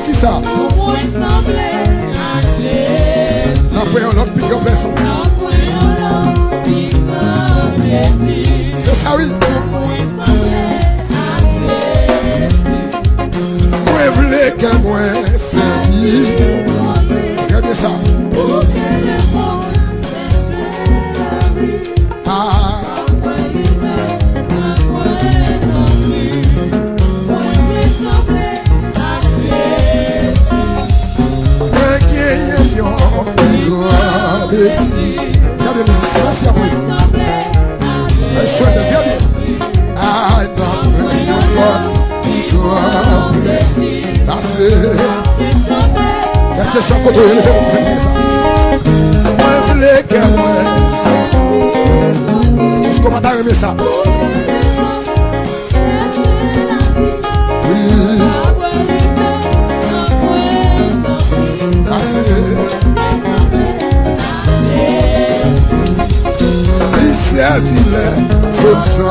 Qui ça? N'employons l'autre plus grand personne. C'est ça, oui. Moi, voulez que moi servi. Regardez ça. Regardez les ici, merci à vous. Je souhaite de regarder. I don't parce que quelque chose pour toi, il faut faire ça. Moi, je voulais que moi, est-ce qu'on va t'arriver ça? Oui. Merci. Il servirait, sauf ça.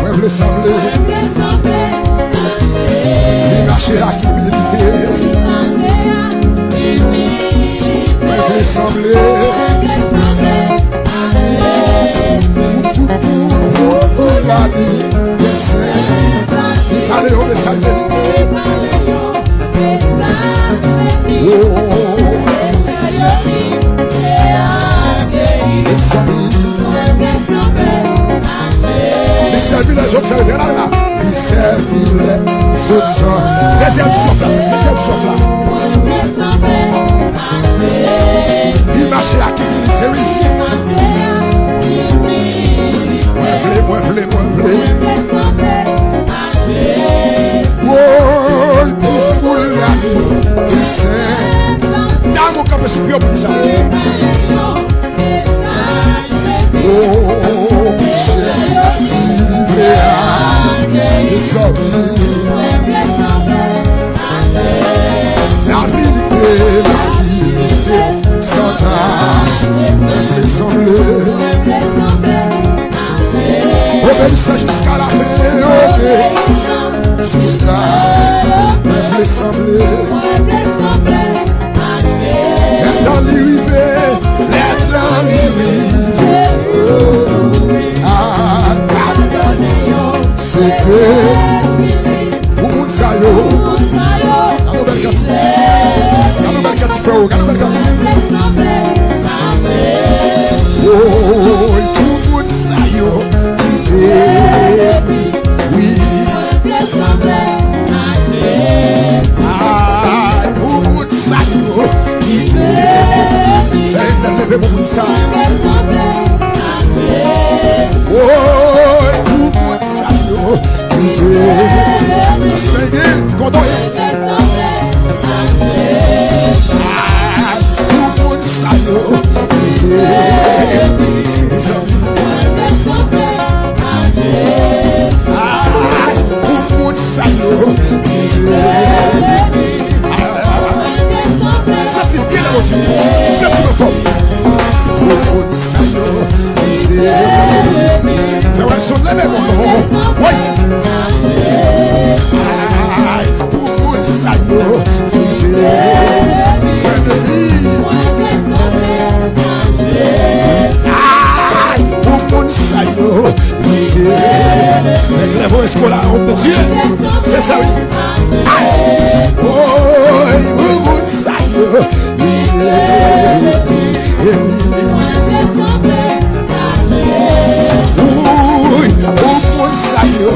Moi, je voulais sembler. Il marchait à qui militer. Moi, je voulais sembler. Pour la vie, allez, on est salé. Il servit les autres, il servit les autres. Deuxième souffle là. Il marchait à qui militer, oui. Moi, voulez. Oh, pour la vie, il sait. Dans mon camp, je suis plus pour ça. Oh, péché, il s'habille. La vérité, sans tâche, elle sembler. Obéissant jusqu'à la fin, jusqu'à elle sembler. Dans l'hiver, c'est que pour moun sa yo. Gano bel kati frère, gano bel kati. Oh, pour moun sa yo. Oui. Pour moun sa yo. C'est levé pour moun sa. Oh, pour moun sa yo. C'est content. Pour moun sa yo. C'est bien la voiture. C'est plus fort. Fais un son levé mon nom. Oui. Pour mon saillot. Frère de vie. Pour mon saillot. Les mots scolaires de Dieu. C'est ça oui. Oh, pour mon saillot. Oui, pour mon saillot.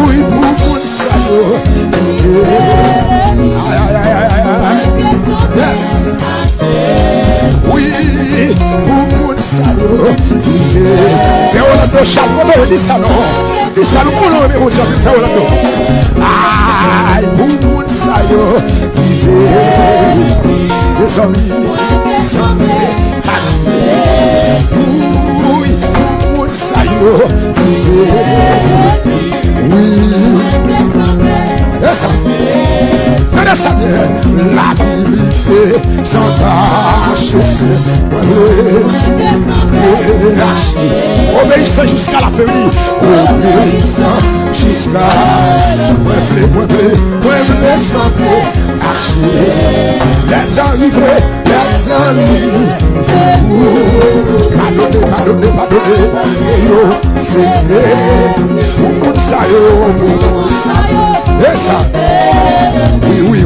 Oui, pour mon saillot. Yes. Oui, pour mon saillot. Fais Orlando, chapeau, dis ça non. Dis ça le boulot, mais mon chapeau, fais Orlando. Aïe, pour mon saillot. Les amis, oui, pour mon saillot. Oui, ça, ça bien, la vérité sans tâche. Obéissant jusqu'à la fin. Obéissant jusqu'à moi sembler archer. Les temps livrés, pardonnez. C'est beaucoup de ça, et ça. Oui.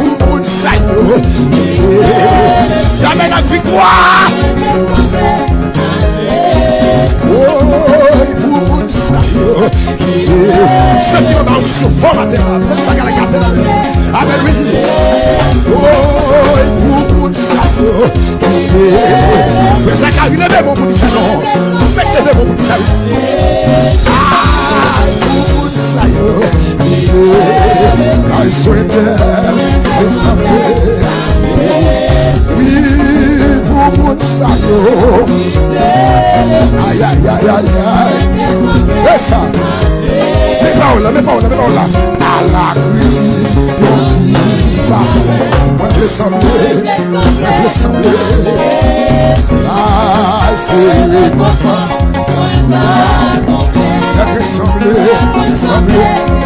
Beaucoup de ça, la meilleure victoire. Beaucoup de ça, c'est un onction formateur. C'est pas la carte. Amen, oui. Beaucoup de ça, mais ça carry le même au bout de ça, non. Faites le même au bout de ça. Beaucoup de ça, I souhaitais oui, beaucoup de ça, aïe. Et ça, mes paroles là. À la cuisine, moi je sembler. Ah, c'est ma face.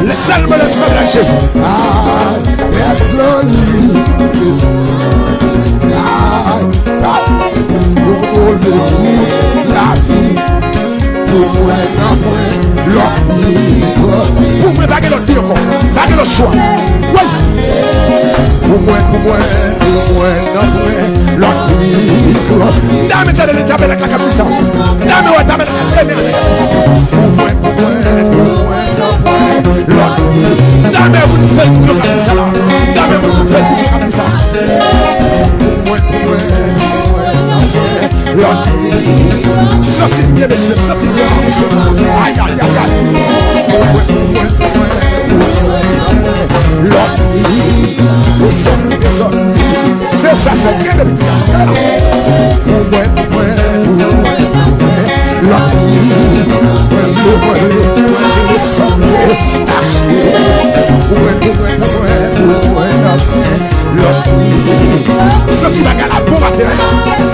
Les salles me l'aiment sembler avec Jésus. La vie, pour moi, pour moi, baguer l'autre vie encore, baguer le choix. Oui. Pour moi, l'autre vie. Dame, t'as avec la capuche. Dame, ouais, t'as avec la capuche. Pour moi, l'autre vie. Dame, vous faites le coup de capuche là. Dame, vous faites le coup de capuche là. Pour moi, l'autre vie. Sortez bien, messieurs, sortez bien, messieurs. Aïe. L'autre vie. C'est ça, c'est bien de petit garçon. L'autre vie. Sorti bagarre à bon matin.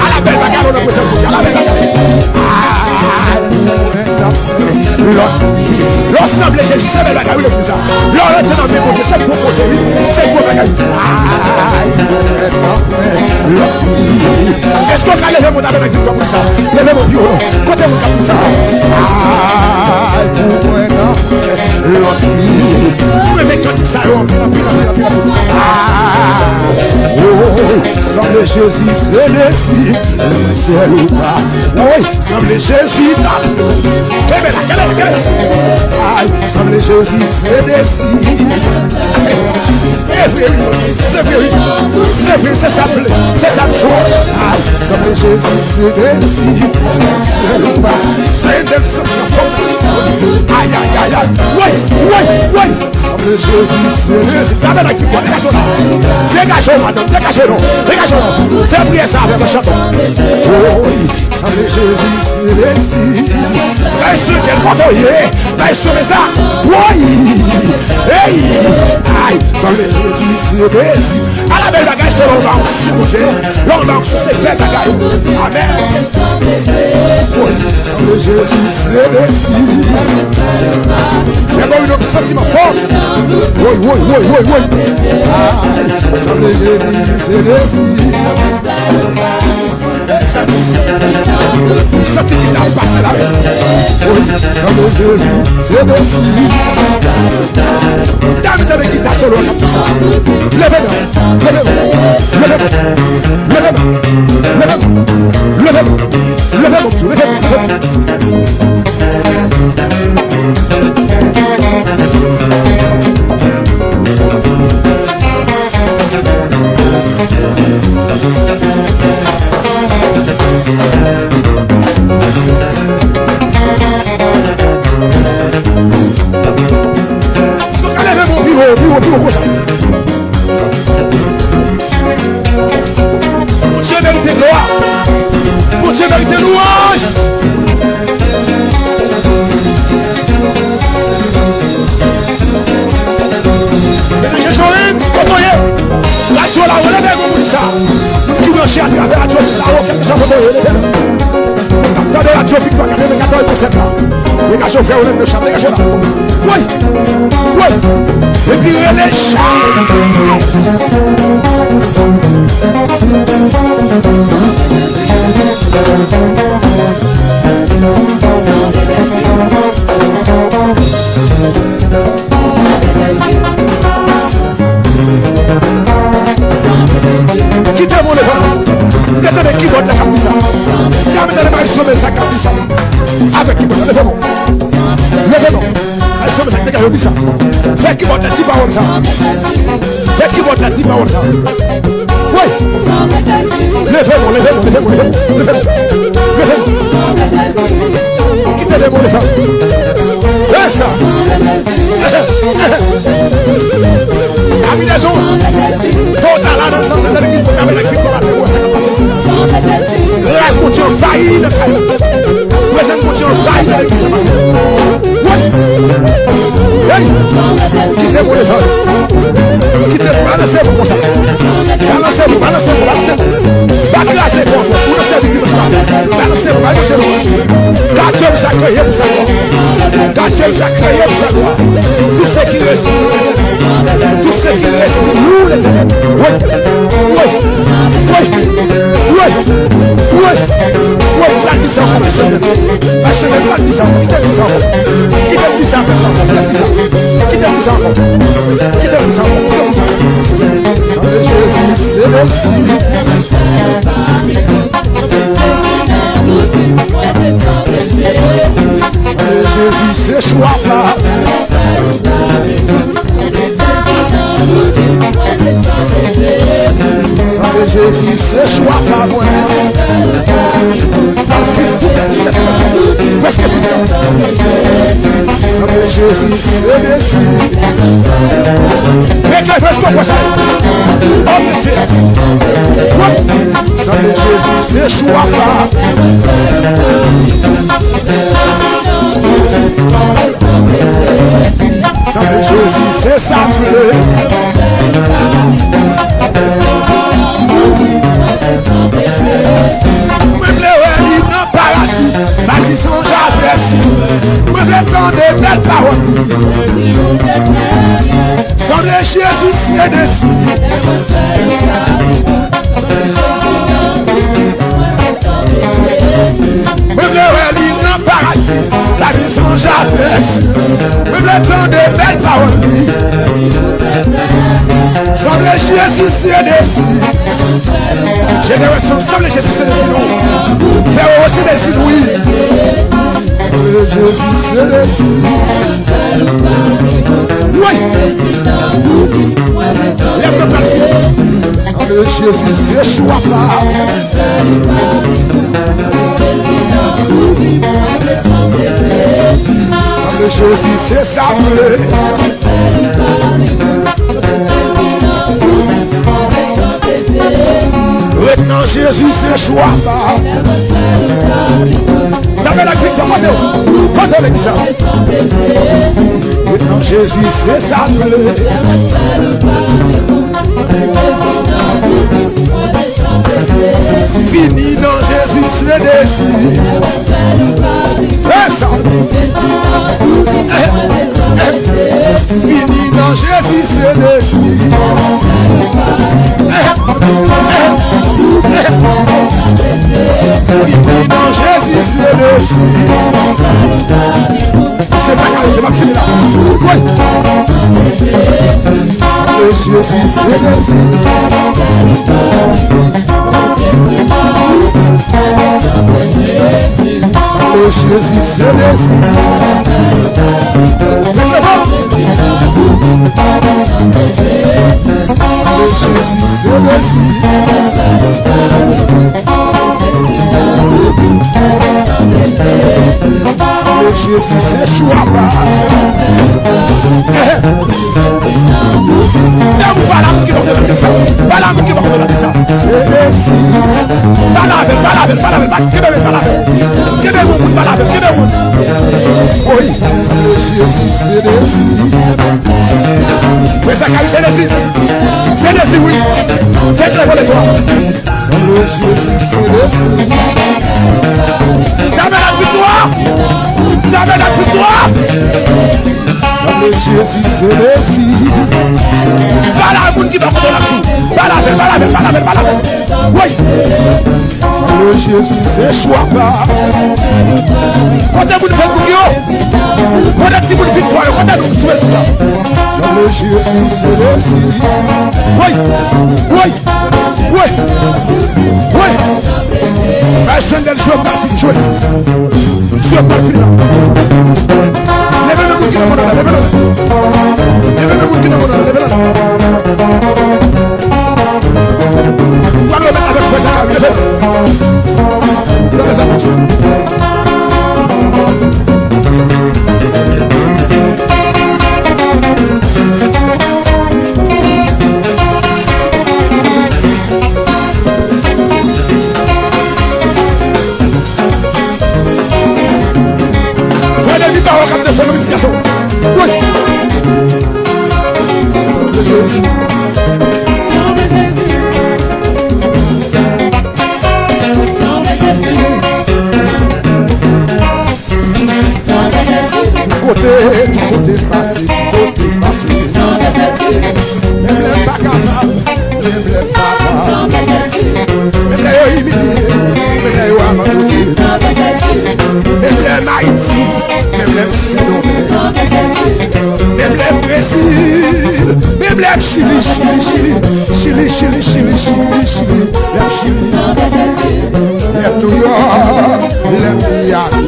À la belle bagarre, on a posé le bouche. À la belle bagarre. L'ensemble Jésus, c'est belle bagarre. L'autre est dans mes mots, c'est gros posé. C'est gros bagarre. Est-ce qu'on va lever mon âme avec victoire pour ça? Levez mon violon. Côté mon cap pour ça. L'autre vie. Vous aimez quand ça semble Jésus, c'est Messie, le ciel ou pas. Oui, semble Jésus, quelle semble Jésus, c'est Messie. C'est ça, chose. Semble Jésus, c'est Messie, le ciel ou pas. C'est même ça. Aïe. Oui. Semble Jésus, c'est Messie. Dégagez, madame, dégagez-nous. Fais prier ça avec le chanton. Oui, semble Jésus, c'est Messie. Mais sur quel pardonnier, mais sur les arts. Oui. Hey. Aïe, semble Jésus, c'est Messie. À la belle bagaille, c'est l'oncle sur l'oncle sur ces belles bagailles. Amen. Oui, semble Jésus, c'est Messie. C'est bon, un sentiment fort. Oui. Semble Jésus, c'est Messie. Ça qui t'a passé là. Oui, semble Jésus, c'est Messie. Dame de guitare solo comme ça. Levez-le. Mon Dieu mérite gloire. Mon Dieu mérite louange. Dégagez victoire, dégagez de cette là. Dégagez frère, on aime le chat, dégagez là. Oui, oui. Et puis les chats. Quittez mon événement. Mettez les keyboards de la capissa. Mettez les mains sur les sacs capissa. Avec keyboard, levez-moi. Levez-moi. Elle se met à dégager au ça. Faites keyboard de 10 paroles ça. Faites keyboard de 10 paroles ça. Oui. Levez-moi, levez-moi, levez-moi, levez-moi. Levez-moi. Quittez les mots, les femmes. Et ça. Combinaison. Faut dans l'église, avec la victoire, ça va passer. Grâce mon Dieu, faillit le caillou. Présente mon Dieu, faillit dans l'église. Oui. Hey. Quittez-moi les femmes. Quittez-moi, balancez-vous comme ça. Balancez-vous, balancez-vous, balancez-vous. Balancez-vous, vous ne savez plus. Balancez-vous, balancez-vous. Quand Dieu vous a créé pour sa gloire. Quand Dieu vous a créé pour sa gloire. Tout ce qui reste pour nous. Tout ce qui reste pour nous, l'éternel. Oui, oui, oui, oui, oui, oui. Blague du sang, ma semaine. Ma semaine, blague du sang. Quittez le sang. Quittez le sang. Quittez le sang. Quittez le sang. Sans le Jésus, c'est merci. Jésus, c'est choix pas. Sans Jésus, c'est choix pas moi. Presque fini. Sans Jésus, c'est merci. Faites la presque comme ça. Homme de Dieu. Sans Jésus, c'est choix pas. Sans Jésus, c'est ça. Même les réunis dans le paradis, ma vie sont j'apprécie. Me répond des belles paroles. Sans les Jésus, c'est dessus. Même les réunis dans le paradis, la vie sont j'apprécie. Me répond des belles paroles. Sans les Jésus, c'est dessus. Génération, sans les Jésus, c'est dessus. Faire aussi dessus, oui. Jésus, c'est dessus. Oui. Lève le palais. Sans le Jésus, c'est choix pas. Sans le Jésus, c'est ça. Maintenant Jésus c'est choix pas. Dans la victoire, quand on l'église. Maintenant Jésus c'est ça. Fini dans Jésus c'est déçu. Fini dans Jésus c'est déçu. Fini dans Jésus c'est déçu. C'est pas grave, je vais finir là. Oui. Jésus c'est déçu. Jésus c'est déçu. Jésus c'est déçu. Jésus c'est choix pas. C'est déçu. Oui, Jésus c'est déçu. Oui, ça c'est déçu. C'est déçu, oui. Faites le bon de toi. Sans le Jésus c'est déçu. T'amènes à tout droit. Semble Jésus, c'est Messie. Pas la monde qui va contre la tout. Pas la. Oui. Semble Jésus, c'est choix pas. Quand vous faites bouillon, quand vous faites victoire, quand vous souhaitez tout là. Semble Jésus, c'est Messie. Oui. Personne ne joue pas fini. Joue pas fini. Levez le bout qui n'a pas de levez le bout qui n'a pas de levez le parle avec présent, levez les annonces. De son glorification. Oui. Semble Jésus. Tout côté passé. Même les pas capables, même les humiliés, même les abandonnés, même les Haïti, même les Sénégalais, même les Brésil, même les Chili, les New York, les Miami,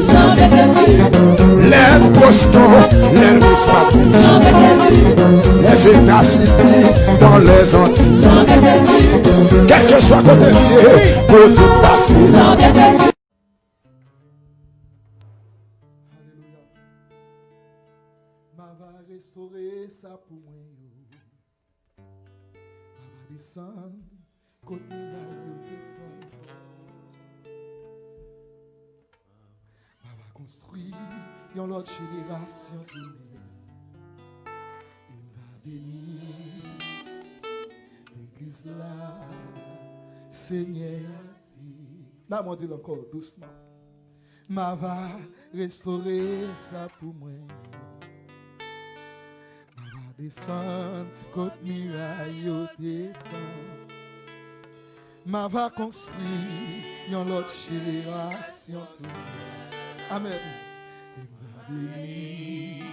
les Boston, les Wisconsin, les États-Unis, dans les Antilles, quel que soit côté pied, côté passé. Va restaurer ça pour moi. Va descendre côté là va construire une autre génération qui il va bénir l'église là Seigneur dit. Là moi dis encore doucement. Ma va restaurer ça pour moi. Descendre côte miraille au défend. Ma va construire une autre génération. Amen. Et ma bénir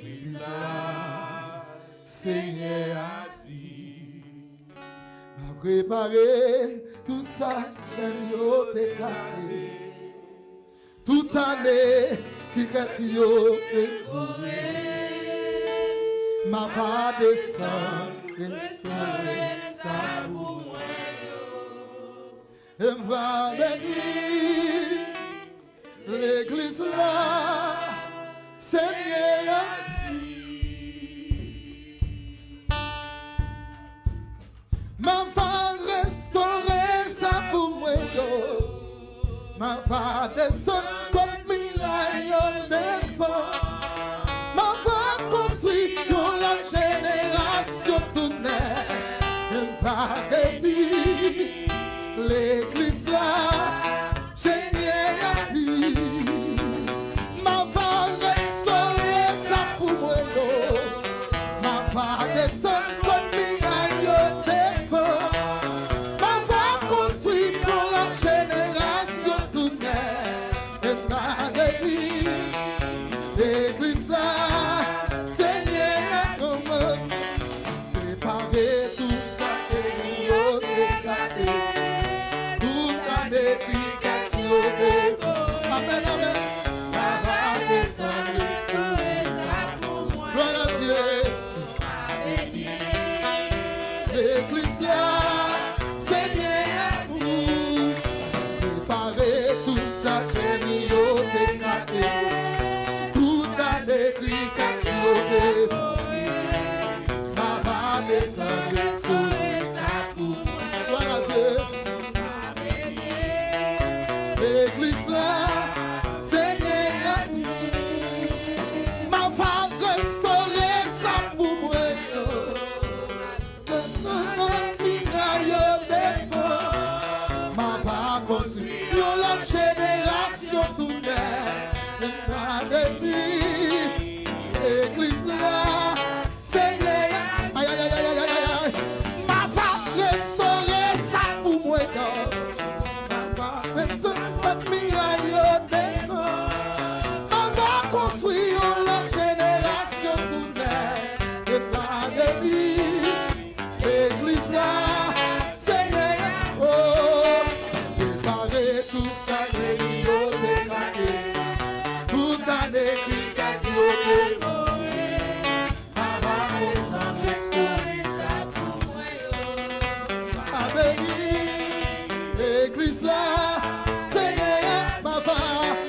l'église là, Seigneur a dit. M'a préparé tout ça, j'ai déclaré. Toute année qui yo découvert. Ma va descendre, restaurer ça pour moi. Et va bénir l'église là, Seigneur a dit. Ma va restaurer ça pour moi. Ma va descendre comme miraille au défend. Ma va construire la génération tournée. Elle va bénir l'église là. Seigneur a dit. Ma va restaurer ça pour moi. Ma va descendre comme miraille au défend. Ma va construire la génération tournée. Elle va bénir l'église là. Amen, amen. L'église là, Seigneur, vous préparez toute sa génie au déclaté. Tout a décrit qu'à sauver. Ma va descendre, restaurer sa pour. Gloire à Dieu. L'église là, Seigneur, ma va restaurer ça pour moi. Ma va construire la génération. décrit qu'à Dieu de mourir. Papa, nous sommes restaurés, ça pour moi. Amen. L'église là, Seigneur, ma femme,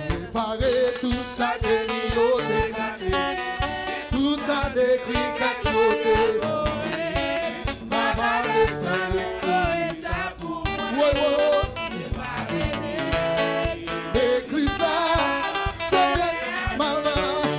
préparer toute sa guérison au dégradé. Tout a décrit qu'à Dieu de mourir. Papa, nous sommes restaurés, ça pour moi. L'église là, Seigneur, ma femme,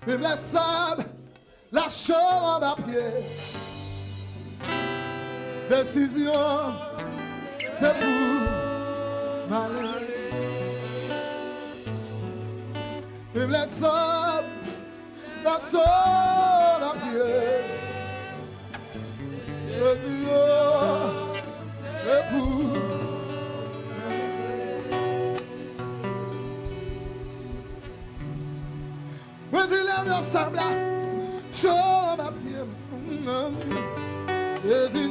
Même les sables, la chambre à pied. Décision, c'est pour m'aller. Même les sables, la chambre à pied. Décision, c'est pour moi, tu l'aimes ensemble là. Show ma pied. Décision.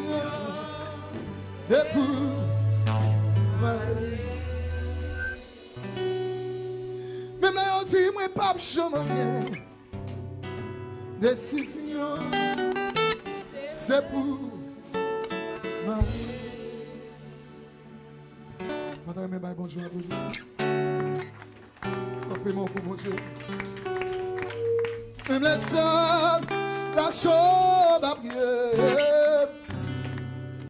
Et pour même là, on dit, moi, pas chemin. Décision. C'est pour ma vie. Madame, mes bonjour à vous. Frappez-moi pour mon Dieu. Même les sables, la chaude à pied.